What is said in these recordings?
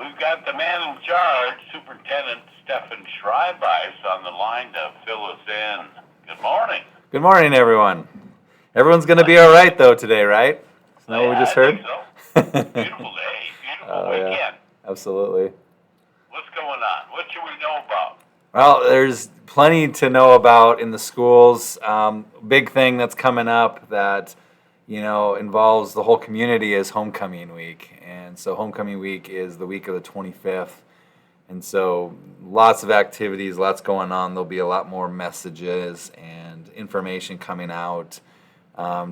We've got the man in charge, Superintendent Stefan Schreibeis, on the line to fill us in. Good morning. Good morning, everyone. Everyone's going to be all right, though, today, right? Isn't that what we just heard? I think so. Beautiful day, beautiful weekend. Yeah, absolutely. What's going on? What should we know about? Well, there's plenty to know about in the schools. Big thing that's coming up that involves the whole community is homecoming week. And so homecoming week is the week of the 25th. And so lots of activities, lots going on. There'll be a lot more messages and information coming out.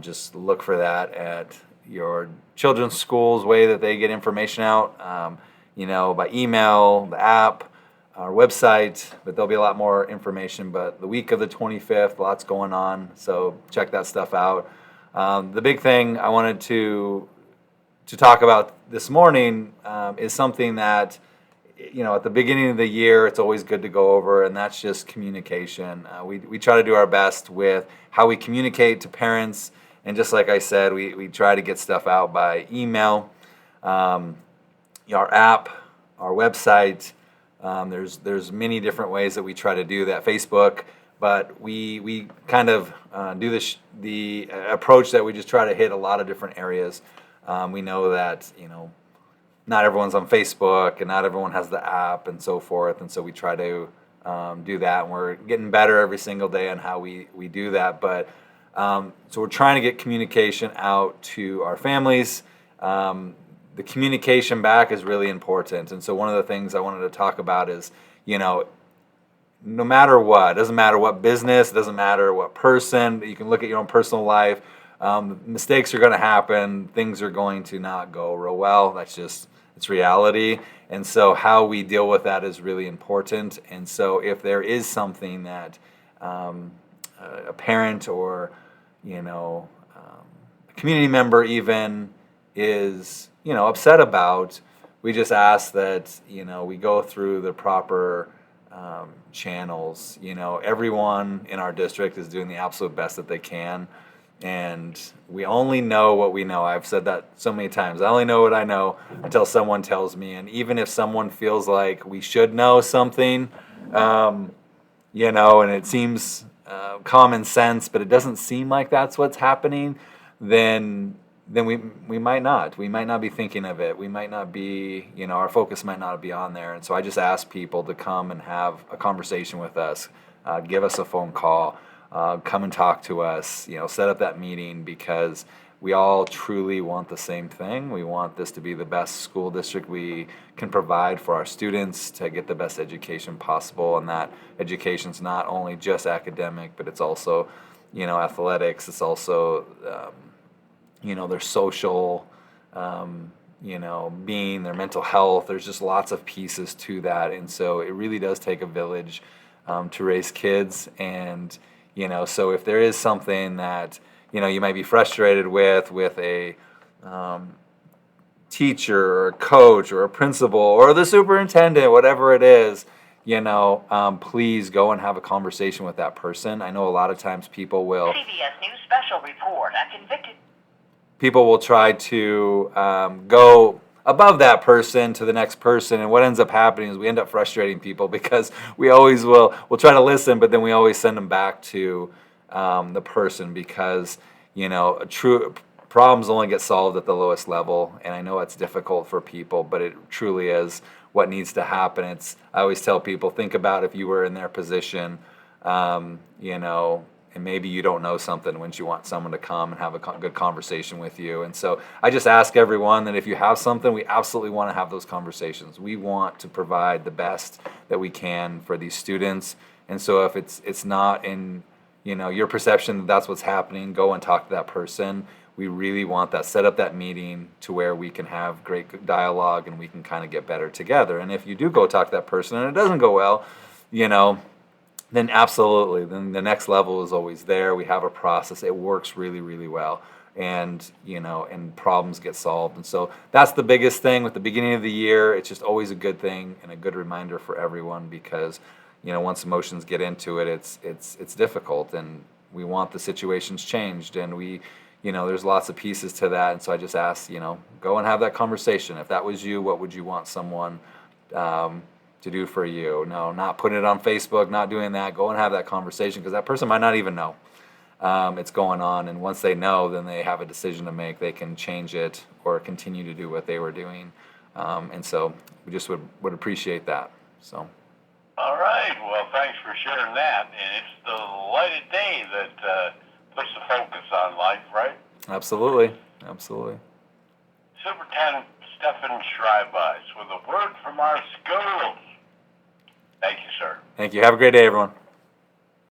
Just look for that at your children's school's way that they get information out, by email, the app, our website, but there'll be a lot more information. But the week of the 25th, lots going on, so check that stuff out. The big thing I wanted to talk about this morning is something that, at the beginning of the year, it's always good to go over, and that's just communication. We try to do our best with how we communicate to parents, and just like I said, we try to get stuff out by email, our app, our website. There's many different ways that we try to do that. Facebook, but we kind of do the approach that we just try to hit a lot of different areas. We know that not everyone's on Facebook and not everyone has the app and so forth, and so we try to do that, and we're getting better every single day on how we do that. But so we're trying to get communication out to our families. The communication back is really important, and so one of the things I wanted to talk about is, no matter what, doesn't matter what business, doesn't matter what person, you can look at your own personal life, mistakes are going to happen, things are going to not go real well, it's reality, and so how we deal with that is really important. And so if there is something that a parent or, a community member even is, upset about, we just ask that, we go through the proper channels. Everyone in our district is doing the absolute best that they can, and we only know what we know. I've said that so many times. I only know what I know until someone tells me, and even if someone feels like we should know something, and it seems common sense, but it doesn't seem like that's what's happening, then we might not. We might not be thinking of it. We might not be, our focus might not be on there. And so I just ask people to come and have a conversation with us, give us a phone call, come and talk to us, set up that meeting, because we all truly want the same thing. We want this to be the best school district we can provide for our students to get the best education possible. And that education's not only just academic, but it's also, athletics. It's also, their social, being, their mental health. There's just lots of pieces to that. And so it really does take a village to raise kids. And, so if there is something that, you might be frustrated with a teacher or a coach or a principal or the superintendent, whatever it is, please go and have a conversation with that person. I know a lot of times people will... CBS News special report, a convicted... People will try to go above that person to the next person, and what ends up happening is we end up frustrating people, because we'll try to listen, but then we always send them back to the person, because true problems only get solved at the lowest level. And I know it's difficult for people, but it truly is what needs to happen. I always tell people, think about if you were in their position, and maybe you don't know something, wouldn't you want someone to come and have a good conversation with you? And so I just ask everyone that if you have something, we absolutely want to have those conversations. We want to provide the best that we can for these students. And so if it's not in your perception that that's what's happening, go and talk to that person. We really want that, set up that meeting to where we can have great dialogue and we can kind of get better together. And if you do go talk to that person and it doesn't go well, then absolutely, then the next level is always there. We have a process. It works really, really well. And, and problems get solved. And so that's the biggest thing with the beginning of the year. It's just always a good thing and a good reminder for everyone, because, once emotions get into it, it's difficult, and we want the situations changed, and we, there's lots of pieces to that, and so I just asked, go and have that conversation. If that was you, what would you want someone to do for you? No, not putting it on Facebook, not doing that. Go and have that conversation, because that person might not even know it's going on, and once they know, then they have a decision to make. They can change it or continue to do what they were doing, and so we just would appreciate that. So. All right. Well, thanks for sharing that. And it's the light of day that puts the focus on life, right? Absolutely. Superintendent Stephen Schreibeis with a word from our schools. Thank you, sir. Thank you. Have a great day, everyone.